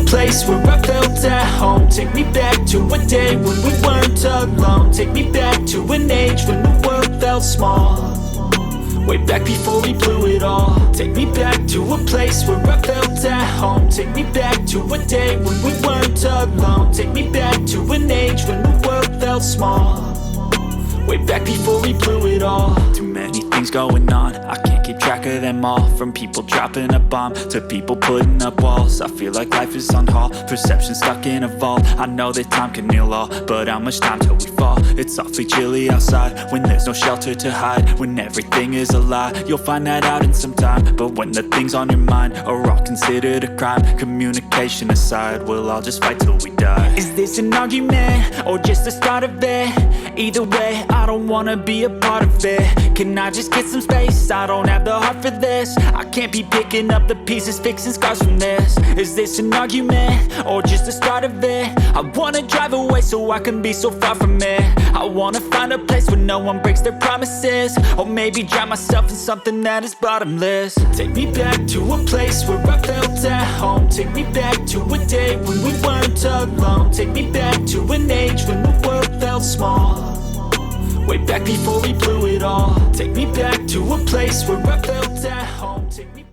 place where I felt at home. Take me back to a day when we weren't alone. Take me back to an age when the world felt small. Way back before we blew it all. Take me back to a place where I felt at home. Take me back to a day when we weren't alone. Take me back to an age when the world felt small. Way back before we blew it all. Too many things going on, I can't keep track of them all. From people dropping a bomb to people putting up walls. I feel like life is on hold, perception stuck in a vault. I know that time can heal all, but how much time till we fall? It's awfully chilly outside when there's no shelter to hide. When everything is a lie, you'll find that out in some time. But when the things on your mind are all considered a crime, communication aside, we'll all just fight till we die. Is this an argument or just the start of it? Either way, I don't wanna be a part of it. Can I just get some space? I don't have the heart for this. I can't be picking up the pieces, fixing scars from this. Is this an argument or just the start of it? I wanna drive away so I can be so far from it. I wanna find a place where no one breaks their promises. Or maybe drown myself in something that is bottomless. Take me back to a place where I felt at home. Take me back to a day when we weren't alone. Take me back to an age when the world felt small. Way back before we blew it all. Take me back to a place where I felt at home. Take me